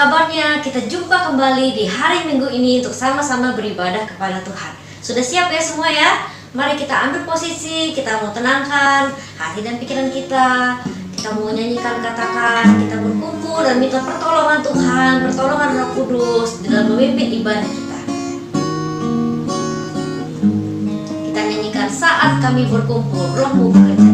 kabarnya? Kita jumpa kembali di hari Minggu ini untuk sama-sama beribadah kepada Tuhan. Sudah siap ya semua ya? Mari kita ambil posisi, kita mau tenangkan hati dan pikiran kita. Kita mau nyanyikan, katakan, kita berkumpul dan minta pertolongan Tuhan, pertolongan Roh Kudus dalam memimpin ibadah kita. Kita nyanyikan saat kami berkumpul, Roh-Mu bekerja.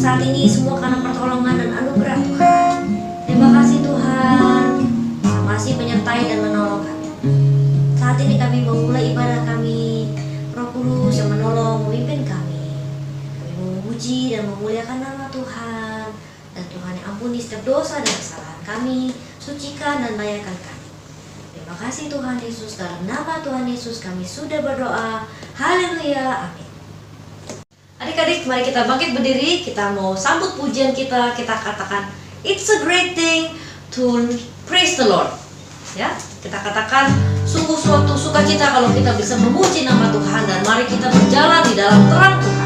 Saat ini semua karena pertolongan dan anugerah Tuhan. Terima kasih Tuhan, masih menyertai dan menolong kami. Saat ini kami memulai ibadah kami, Roh Kudus yang menolong, memimpin kami. Kami memuji memuji dan memuliakan nama Tuhan. Dan Tuhan yang ampuni setiap dosa dan kesalahan kami, sucikan dan layakan kami. Terima kasih Tuhan Yesus, dalam nama Tuhan Yesus kami sudah berdoa. Haleluya, amin. Adik-adik, mari kita bangkit berdiri, kita mau sambut pujian kita katakan, it's a great thing to praise the Lord. Ya, kita katakan sungguh suatu sukacita kalau kita bisa memuji nama Tuhan, dan mari kita berjalan di dalam terang Tuhan.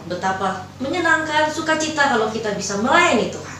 Betapa menyenangkan, sukacita kalau kita bisa melayani Tuhan.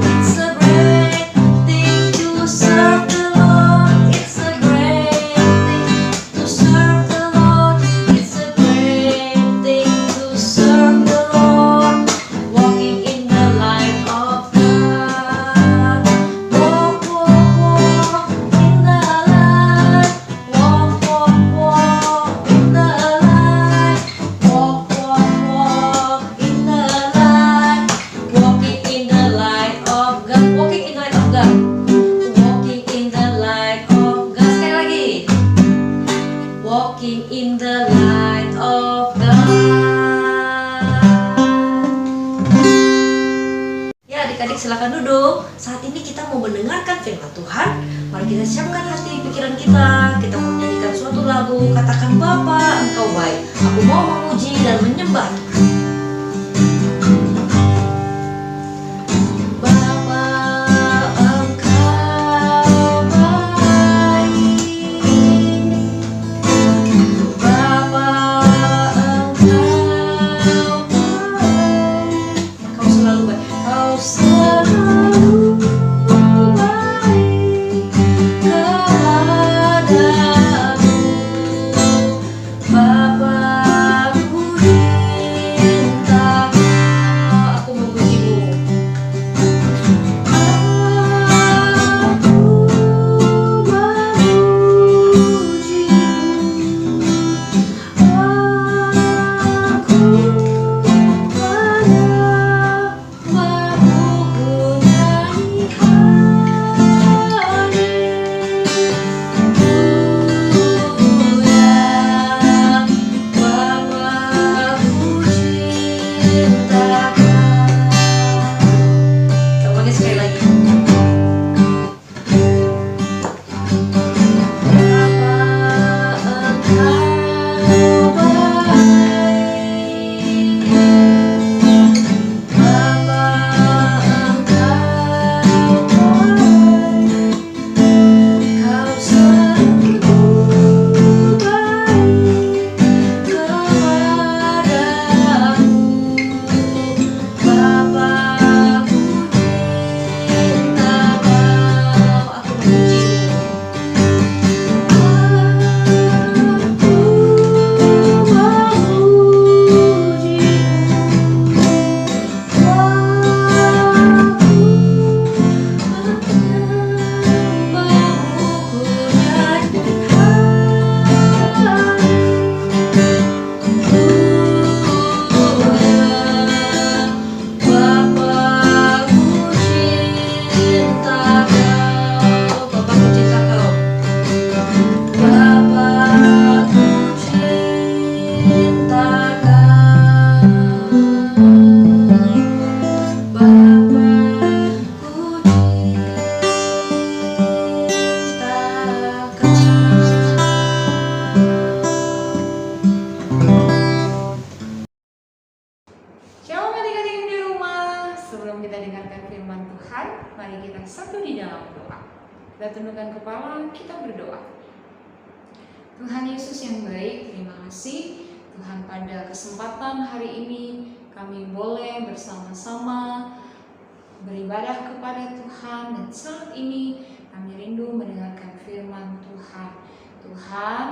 It's a great thing to serve the Lord. It's a great thing to serve the Lord. It's a great thing to serve the Lord. Walking in the light of God. Walk, walk, walk in the light. Walk, walk, walk in the light. Walk, walk, walk in the light. Walking in the light of God. Walking in the light of God. Walking in the light of God. Sekali lagi. Walking in the light of God. Ya, adik-adik silakan duduk. Saat ini kita mau mendengarkan firman Tuhan. Mari kita siapkan hati pikiran kita. Kita mau menyanyikan suatu lagu. Katakan, Bapa, Engkau baik. Aku mau memuji dan menyembah Tuhan. Bapa, Engkau baik. Bapa, Engkau baik. Kau selalu baik. Kau selalu baik kepadaku. Kita tundukkan kepala, kita berdoa. Tuhan Yesus yang baik, terima kasih Tuhan, pada kesempatan hari ini kami boleh bersama-sama beribadah kepada Tuhan, dan saat ini kami rindu mendengarkan firman Tuhan. Tuhan,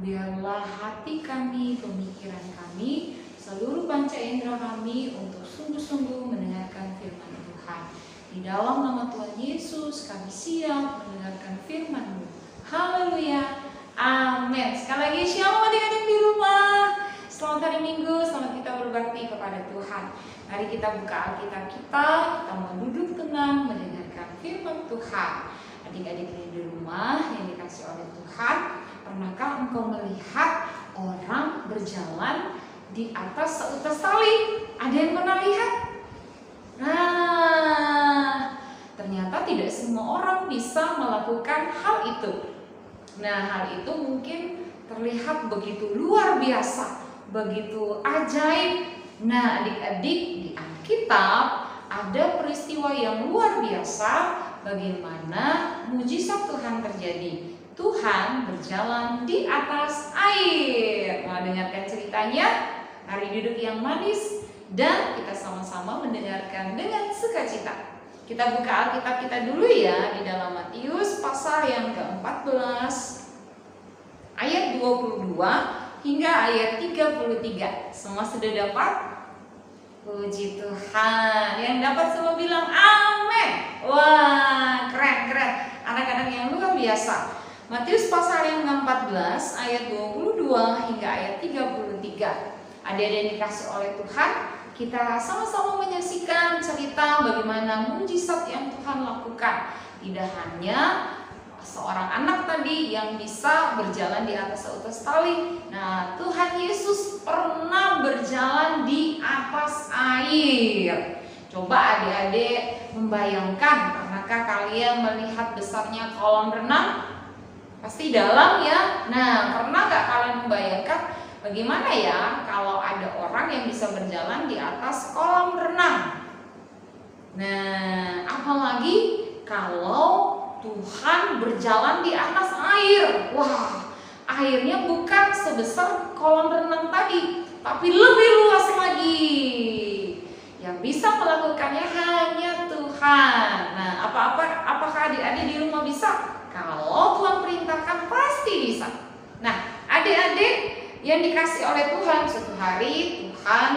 biarlah hati kami, pemikiran kami, seluruh panca indera kami untuk sungguh-sungguh mendengarkan firman Tuhan. Di dalam nama Tuhan Yesus kami siap mendengarkan firman-Mu. Haleluya, amin. Sekali lagi shalom adik-adik di rumah. Selamat hari Minggu, selamat kita berbakti kepada Tuhan. Mari kita buka Alkitab kita mau duduk tenang mendengarkan firman Tuhan. Adik-adik di rumah yang dikasih oleh Tuhan, pernahkah engkau melihat orang berjalan di atas seutas tali? Ada yang pernah lihat? Nah, ternyata tidak semua orang bisa melakukan hal itu. Nah, hal itu mungkin terlihat begitu luar biasa, begitu ajaib. Nah, adik-adik, di Alkitab ada peristiwa yang luar biasa bagaimana mujizat Tuhan terjadi. Tuhan berjalan di atas air. Mau dengarkan ceritanya? Mari duduk yang manis dan kita sama-sama mendengarkan dengan sukacita. Kita buka Alkitab kita dulu ya, di dalam Matius pasal yang ke-14 ayat 22 hingga ayat 33. Semua sudah dapat? Puji Tuhan. Yang dapat semua bilang amin. Wah, keren. Anak-anak yang luar biasa. Matius pasal yang ke-14 ayat 22 hingga ayat 33. Adik-adik yang dikasih oleh Tuhan, kita sama-sama menyaksikan cerita bagaimana mujizat yang Tuhan lakukan. Tidak hanya seorang anak tadi yang bisa berjalan di atas seutas tali. Nah, Tuhan Yesus pernah berjalan di atas air. Coba adik-adik membayangkan, pernahkah kalian melihat besarnya kolam renang? Pasti dalam ya. Nah, pernah gak kalian membayangkan bagaimana ya kalau ada orang yang bisa berjalan di atas kolam renang? Nah, apalagi kalau Tuhan berjalan di atas air. Wah, airnya bukan sebesar kolam renang tadi, tapi lebih luas lagi. Yang bisa melakukannya hanya Tuhan. Nah, apakah adik-adik di rumah bisa? Kalau Tuhan perintahkan pasti bisa. Nah, adik-adik yang dikasih oleh Tuhan, suatu hari Tuhan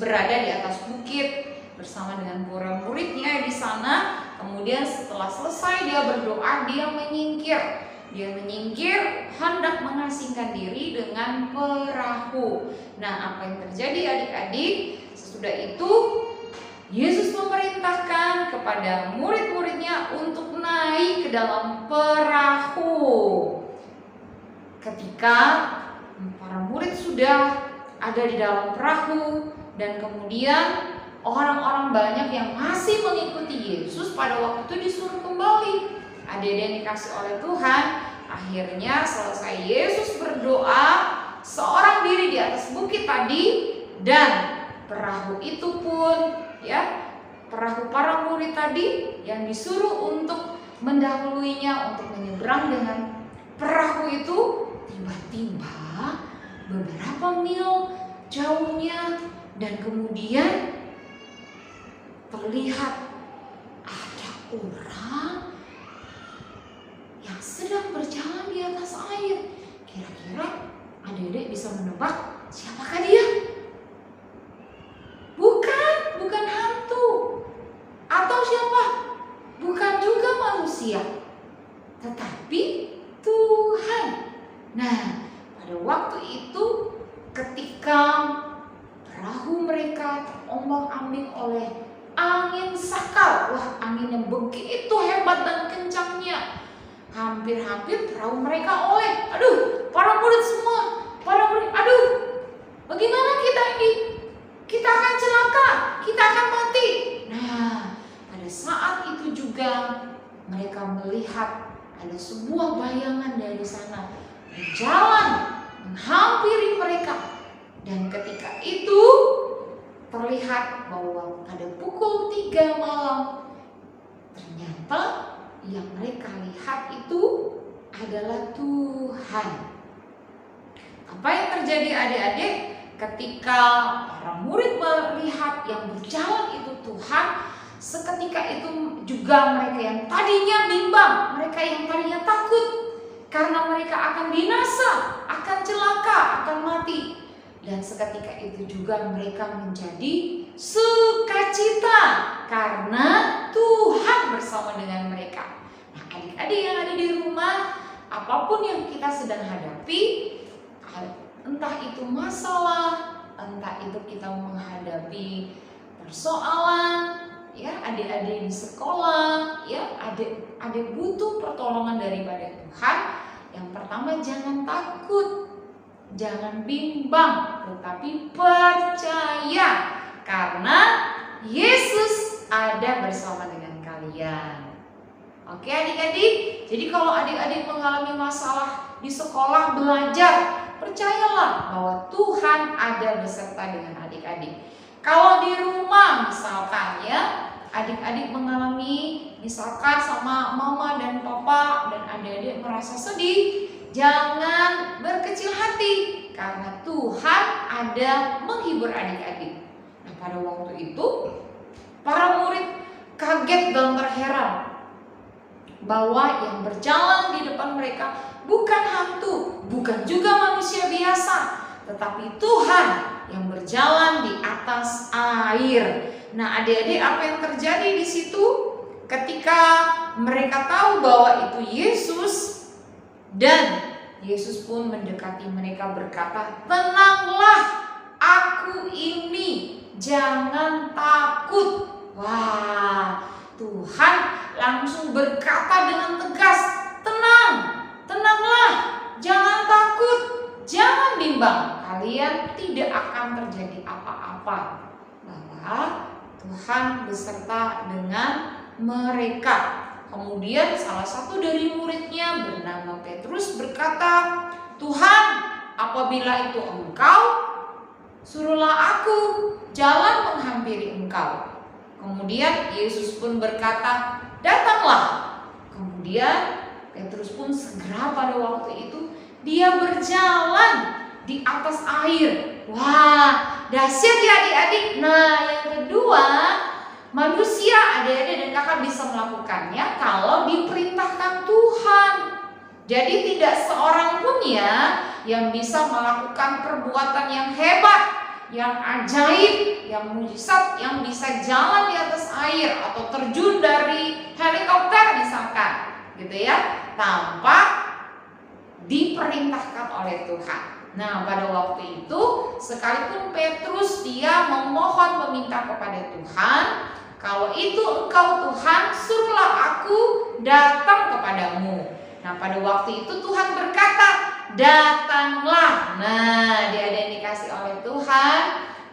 berada di atas bukit bersama dengan para muridnya di sana. Kemudian setelah selesai dia berdoa, dia menyingkir hendak mengasingkan diri dengan perahu. Nah, apa yang terjadi adik-adik? Sesudah itu Yesus memerintahkan kepada murid-muridnya untuk naik ke dalam perahu. Ketika para murid sudah ada di dalam perahu dan kemudian orang-orang banyak yang masih mengikuti Yesus, pada waktu itu disuruh kembali. Adik-adik yang dikasih oleh Tuhan, akhirnya selesai Yesus berdoa, seorang diri di atas bukit tadi, dan perahu itu pun ya, perahu para murid tadi yang disuruh untuk mendahuluinya untuk menyeberang dengan perahu itu, tiba-tiba beberapa mil jauhnya dan kemudian terlihat ada orang yang sedang berjalan di atas air. Kira-kira adik-adik bisa menebak siapakah dia? Bukan hantu. Atau siapa? Bukan juga manusia, tetapi Tuhan. Nah, pada waktu itu ketika perahu mereka terombang-ambing oleh angin sakal. Wah, angin yang begitu hebat dan kencangnya. Hampir-hampir perahu mereka oleh. Aduh, para murid semua. Aduh, bagaimana kita ini? Kita akan celaka, kita akan mati. Nah, pada saat itu juga mereka melihat ada sebuah bayangan dari sana berjalan menghampiri mereka. Dan ketika itu terlihat bahwa pada pukul 3 malam ternyata yang mereka lihat itu adalah Tuhan. Apa yang terjadi adik-adik ketika para murid melihat yang berjalan itu Tuhan? Seketika itu juga mereka yang tadinya bimbang, mereka yang tadinya takut karena mereka akan binasa, akan celaka, akan mati. Dan seketika itu juga mereka menjadi sukacita karena Tuhan bersama dengan mereka. Nah, adik-adik yang ada di rumah, apapun yang kita sedang hadapi, entah itu masalah, entah itu kita menghadapi persoalan, ya adik-adik di sekolah, ya adik butuh pertolongan daripada Tuhan. Yang pertama, jangan takut, jangan bimbang, tetapi percaya karena Yesus ada bersama dengan kalian. Oke adik-adik, jadi kalau adik-adik mengalami masalah di sekolah belajar, percayalah bahwa Tuhan ada beserta dengan adik-adik. Kalau di rumah misalkan ya, adik-adik mengalami misalkan sama mama dan papa dan adik-adik merasa sedih, jangan berkecil hati karena Tuhan ada menghibur adik-adik. Nah, pada waktu itu para murid kaget dan terheran bahwa yang berjalan di depan mereka bukan hantu, bukan juga manusia biasa, tetapi Tuhan yang berjalan di atas air. Nah, adik-adik, apa yang terjadi di situ ketika mereka tahu bahwa itu Yesus, dan Yesus pun mendekati mereka berkata, "Tenanglah, aku ini, jangan takut." Wah, Tuhan langsung berkata dengan tegas, tenanglah, jangan takut, jangan bimbang, kalian tidak akan terjadi apa-apa. Bahwa Tuhan beserta dengan mereka. Kemudian salah satu dari muridnya bernama Petrus berkata, "Tuhan, apabila itu Engkau, suruhlah aku jalan menghampiri Engkau." Kemudian Yesus pun berkata, "Datanglah." Kemudian Petrus pun segera pada waktu itu dia berjalan di atas air. Wah, dahsyat ya adik-adik. Nah, yang kedua, manusia, adik-adik dan kakak bisa melakukannya kalau diperintahkan Tuhan. Jadi tidak seorang pun ya yang bisa melakukan perbuatan yang hebat, yang ajaib, yang mujizat, yang bisa jalan di atas air atau terjun dari helikopter misalkan, gitu ya, tanpa diperintahkan oleh Tuhan. Nah, pada waktu itu sekalipun Petrus dia memohon meminta kepada Tuhan, "Kalau itu Engkau Tuhan, suruhlah aku datang kepadamu." Nah, pada waktu itu Tuhan berkata, "Datanglah." Nah, dia ada yang dikasih oleh Tuhan.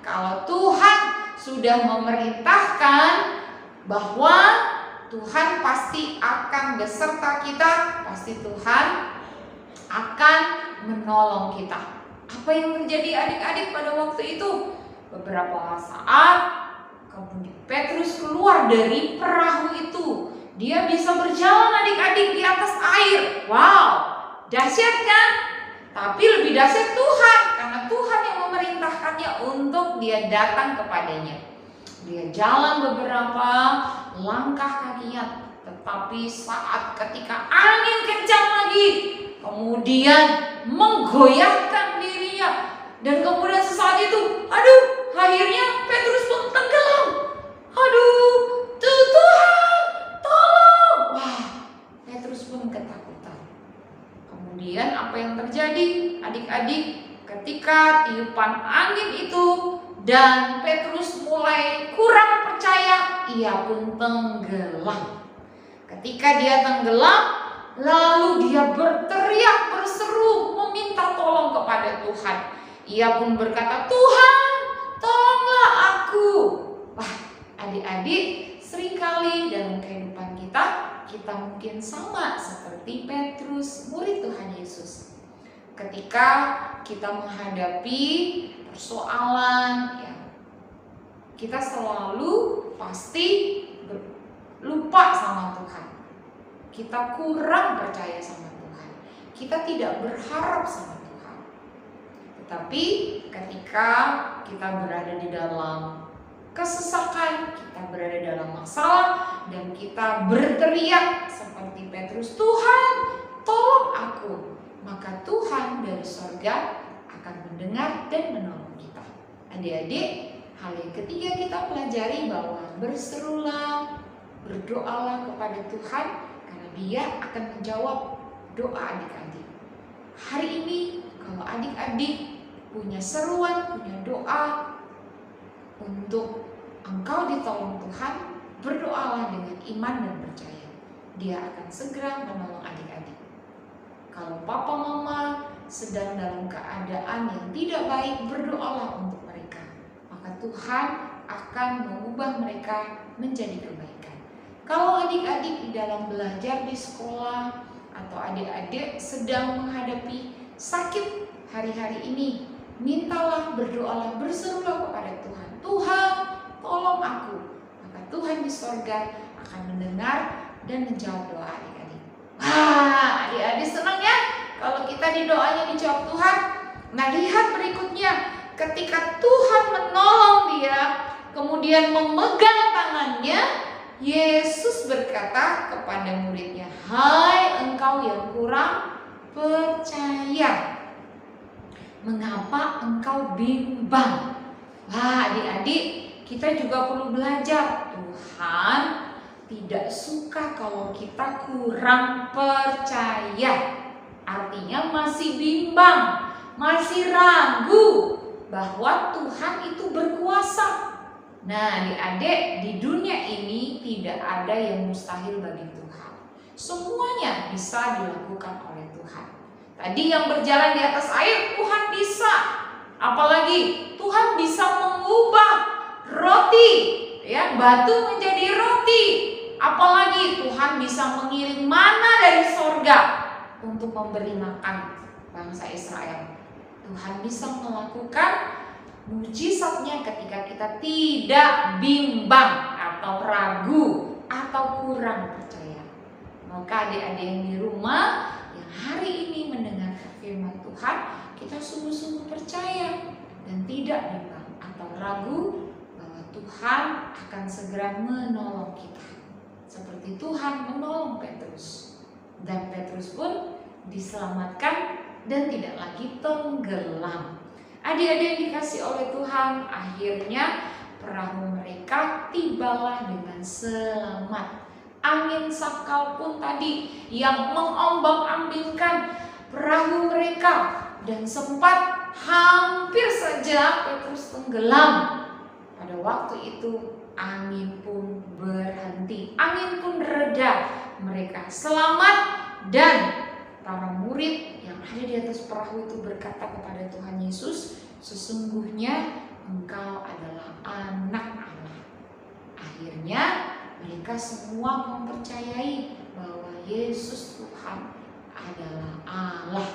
Kalau Tuhan sudah memerintahkan bahwa Tuhan pasti akan beserta kita, pasti Tuhan akan menolong kita. Apa yang terjadi adik-adik pada waktu itu? Beberapa saat kemudian Petrus keluar dari perahu itu. Dia bisa berjalan adik-adik di atas air. Wow, dahsyat kan? Tapi lebih dahsyat Tuhan, karena Tuhan yang memerintahkannya untuk dia datang kepadanya. Dia jalan beberapa langkah kakinya, tetapi saat ketika angin kencang lagi, kemudian menggoyahkan dirinya, dan kemudian sesaat itu, akhirnya Petrus pun tenggelam. Tuhan, tolong! Wah, Petrus pun ketakutan. Kemudian apa yang terjadi, adik-adik, ketika tiupan angin itu dan Petrus mulai kurang percaya, ia pun tenggelam. Ketika dia tenggelam, lalu dia berteriak, berseru, meminta tolong kepada Tuhan. Ia pun berkata, "Tuhan, tolonglah aku." Wah, adik-adik, seringkali dalam kehidupan kita mungkin sama seperti Petrus, murid Tuhan Yesus. Ketika kita menghadapi persoalan, ya, kita selalu pasti lupa sama Tuhan. kita kurang percaya sama Tuhan. Kita tidak berharap sama Tuhan. Tetapi ketika kita berada di dalam kesesakan, kita berada dalam masalah, dan kita berteriak seperti Petrus, "Tuhan, tolong aku," maka Tuhan dari sorga akan mendengar dan menolong kita. Adik-adik, hal yang ketiga kita pelajari bahwa berserulah, berdoalah kepada Tuhan, karena Dia akan menjawab doa adik-adik. Hari ini kalau adik-adik punya seruan, punya doa untuk engkau ditolong Tuhan, berdoalah dengan iman dan percaya. Dia akan segera menolong adik-adik. Kalau papa mama sedang dalam keadaan yang tidak baik, berdoalah untuk mereka. Maka Tuhan akan mengubah mereka menjadi kebaikan. Kalau adik-adik di dalam belajar di sekolah, atau adik-adik sedang menghadapi sakit hari-hari ini, mintalah, berdoalah, berserulah kepada Tuhan. "Tuhan, tolong aku." Maka Tuhan di sorga akan mendengar dan menjawab doa adik-adik. Wah, adik-adik senang ya kalau kita di doanya dijawab Tuhan. Nah, lihat berikutnya, ketika Tuhan menolong dia, kemudian memegang tangannya, Yesus berkata kepada muridnya, "Hai engkau yang kurang percaya, mengapa engkau bimbang?" Wah, adik-adik, kita juga perlu belajar. Tuhan tidak suka kalau kita kurang percaya. Artinya masih bimbang, masih ragu bahwa Tuhan itu berkuasa. Nah, adik-adik, di dunia ini tidak ada yang mustahil bagi Tuhan. Semuanya bisa dilakukan oleh Tuhan. Tadi yang berjalan di atas air, Tuhan bisa. Apalagi Tuhan bisa mengubah roti, ya, batu menjadi roti. Apalagi Tuhan bisa mengirim mana dari sorga untuk memberi makan bangsa Israel. Tuhan bisa melakukan mujizatnya ketika kita tidak bimbang atau ragu atau kurang percaya. Maka adik-adik yang di rumah yang hari ini mendengar firman Tuhan, kita sungguh-sungguh percaya dan tidak bimbang atau ragu bahwa Tuhan akan segera menolong kita. Seperti Tuhan menolong Petrus, dan Petrus pun diselamatkan dan tidak lagi tenggelam. Adik-adik yang dikasih oleh Tuhan, akhirnya perahu mereka tibalah dengan selamat. Angin sakal pun tadi yang mengombang-ambingkan perahu mereka, dan sempat hampir saja Petrus tenggelam. Pada waktu itu angin pun berhenti, angin pun reda, mereka selamat, dan para murid yang ada di atas perahu itu berkata kepada Tuhan Yesus, "Sesungguhnya Engkau adalah Anak Allah." Akhirnya mereka semua mempercayai bahwa Yesus Tuhan adalah Allah.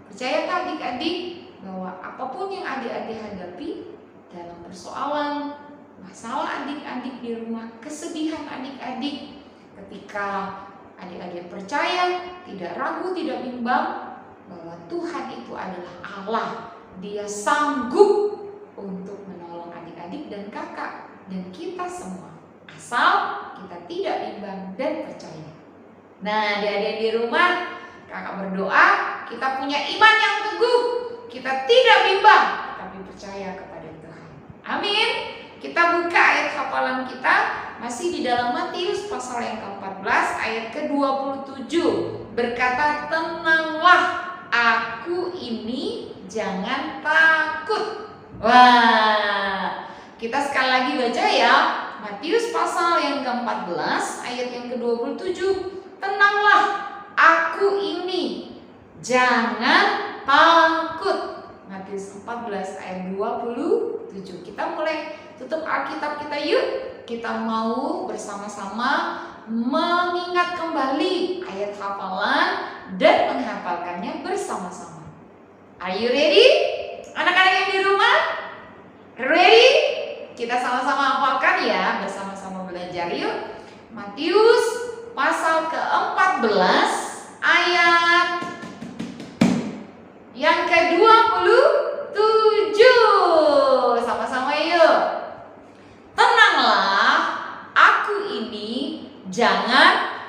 Percayakah adik-adik bahwa apapun yang adik-adik hadapi dalam persoalan, masalah adik-adik di rumah, kesedihan adik-adik, ketika adik-adik percaya, tidak ragu, tidak bimbang bahwa Tuhan itu adalah Allah, Dia sanggup untuk menolong adik-adik dan kakak dan kita semua, asal kita tidak bimbang dan percaya. Nah, adik-adik di rumah, kakak berdoa kita punya iman yang teguh, kita tidak bimbang tapi percaya kepada Tuhan. Amin. Kita buka ayat hafalan kita masih di dalam Matius pasal yang ke-14 ayat ke-27, berkata, "Tenanglah, aku ini, jangan takut." Wah, kita sekali lagi baca ya, Matius pasal yang ke-14 ayat yang ke-27, "Tenanglah, aku ini, jangan takut." Matius 14 ayat 27. Kita mulai tutup Alkitab kita yuk. Kita mau bersama-sama mengingat kembali ayat hafalan dan menghafalkannya bersama-sama. Are you ready? Anak-anak yang di rumah? Ready? Kita sama-sama hafalkan ya, bersama-sama belajar yuk. Matius pasal ke-14 14 ayat yang ke-27. Sama-sama yuk. Tenanglah, aku ini, jangan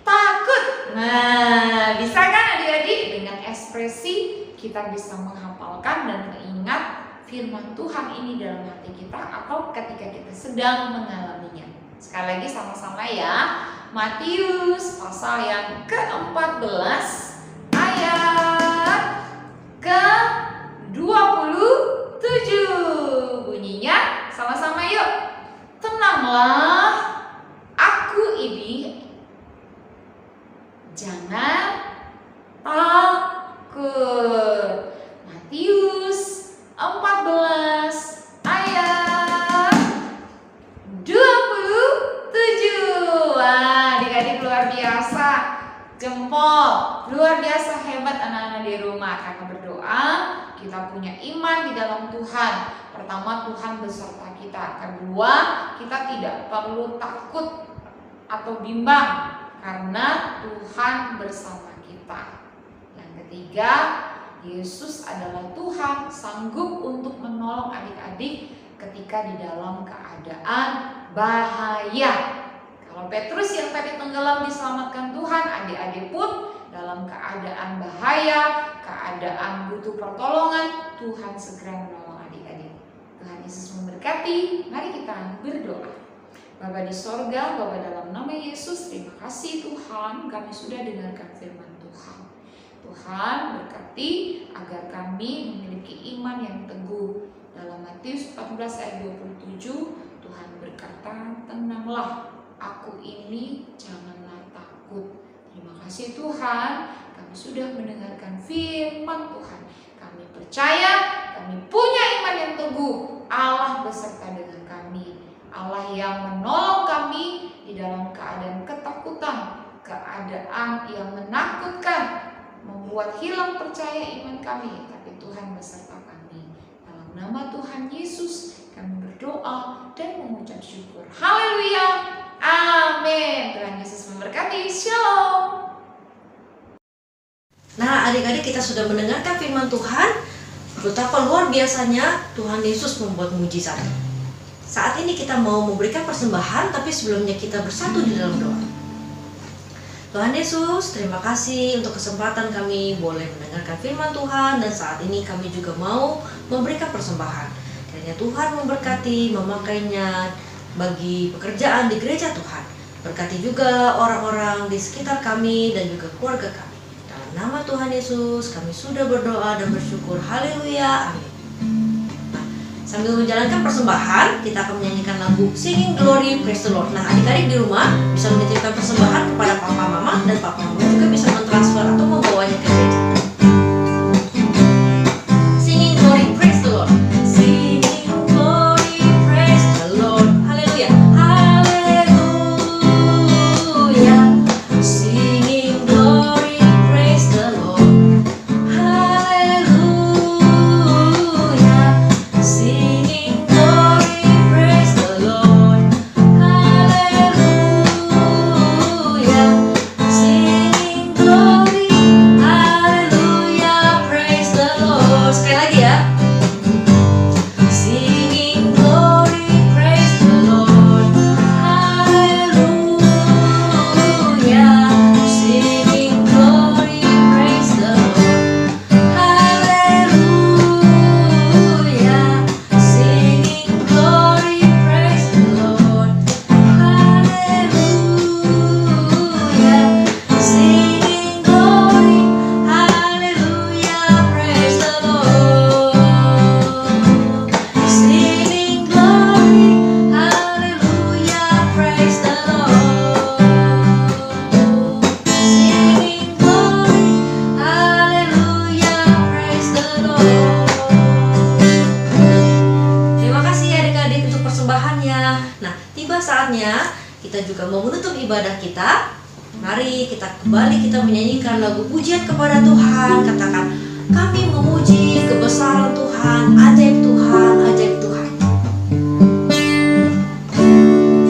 takut. Nah, bisa kan adik-adik? Dengan ekspresi kita bisa menghafalkan dan mengingat firman Tuhan ini dalam hati kita atau ketika kita sedang mengalaminya. Sekali lagi sama-sama ya. Matius pasal yang ke-14 ayat ke-27. Bunyinya sama-sama yuk. Tenanglah, aku ini, jangan takut. Matius 14 ayat 27. Wah, adik-adik luar biasa. Jempol, luar biasa hebat anak-anak di rumah. Karena berdoa, kita punya iman di dalam Tuhan. Pertama, Tuhan beserta kita. Kedua, kita tidak perlu takut atau bimbang karena Tuhan bersama kita. Yang ketiga, Yesus adalah Tuhan, sanggup untuk menolong adik-adik ketika di dalam keadaan bahaya. Kalau Petrus yang tadi tenggelam diselamatkan Tuhan, adik-adik pun dalam keadaan bahaya, keadaan butuh pertolongan, Tuhan segera menolong adik-adik. Tuhan Yesus memberkati. Mari kita berdoa. Bapa di sorga, Bapa dalam nama Yesus, terima kasih Tuhan, kami sudah dengarkan firman Tuhan. Tuhan berkati agar kami memiliki iman yang teguh. Dalam Matius 14 ayat 27, Tuhan berkata, tenanglah, aku ini, janganlah takut. Terima kasih Tuhan, kami sudah mendengarkan firman Tuhan. Kami percaya, kami punya iman yang teguh. Allah beserta dengan kami. Allah yang menolong kami di dalam keadaan ketakutan, keadaan yang menakutkan, membuat hilang percaya iman kami. Tapi Tuhan beserta kami. Dalam nama Tuhan Yesus kami berdoa dan mengucap syukur. Haleluya. Amin. Tuhan Yesus memberkati. Shalom. Nah, adik-adik, kita sudah mendengarkan firman Tuhan. Betapa luar biasanya Tuhan Yesus membuat mujizat. Saat ini kita mau memberikan persembahan, tapi sebelumnya kita bersatu di dalam doa. Tuhan Yesus, terima kasih untuk kesempatan kami boleh mendengarkan firman Tuhan, dan saat ini kami juga mau memberikan persembahan. Kiranya Tuhan memberkati, memakainya bagi pekerjaan di gereja Tuhan. Berkati juga orang-orang di sekitar kami dan juga keluarga kami. Dalam nama Tuhan Yesus kami sudah berdoa dan bersyukur. Haleluya, amin. Nah, sambil menjalankan persembahan, kita akan menyanyikan lagu Singing Glory Praise the Lord. Nah, adik-adik di rumah bisa menitipkan persembahan kepada papa mama, dan papa mama juga bisa mentransfer atau membawanya ke gereja. Singing Glory Praise the Lord. Singing Glory Praise the Lord. Haleluya. Haleluya. Singing Glory Praise the Lord. Haleluya. Singing Glory Praise the Lord. Haleluya. Singing Glory. Haleluya. Praise the Lord. Sekali lagi ya. Singing glory, praise the Lord. Hallelujah. Singing glory, praise the Lord. Hallelujah. Singing glory, praise the Lord. Hallelujah. Singing glory, hallelujah, praise the Lord. Singing glory, hallelujah, praise the Lord. Singing glory, hallelujah, praise the Lord. Terima kasih adik-adik untuk persembahannya. Nah, tiba saatnya kita juga mau menutup ibadah kita. Mari kita kembali kita menyanyikan lagu pujian kepada Tuhan. Katakan, kami memuji kebesaran Tuhan, ajaib Tuhan, ajaib Tuhan. Kami memuji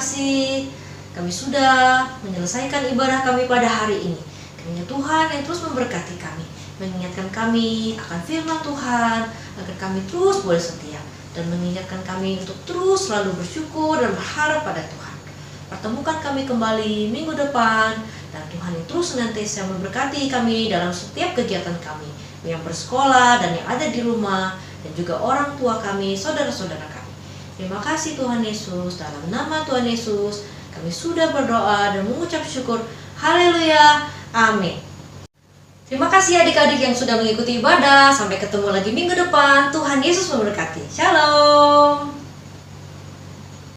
kasih. Kami sudah menyelesaikan ibadah kami pada hari ini. Kiranya Tuhan yang terus memberkati kami, mengingatkan kami akan firman Tuhan, agar kami terus boleh setia, dan mengingatkan kami untuk terus selalu bersyukur dan berharap pada Tuhan. Pertemukan kami kembali minggu depan, dan Tuhan yang terus senantiasa memberkati kami dalam setiap kegiatan kami, yang bersekolah dan yang ada di rumah, dan juga orang tua kami, saudara-saudara kami. Terima kasih Tuhan Yesus, dalam nama Tuhan Yesus kami sudah berdoa dan mengucap syukur. Haleluya, amin. Terima kasih adik-adik yang sudah mengikuti ibadah. Sampai ketemu lagi minggu depan. Tuhan Yesus memberkati. Shalom.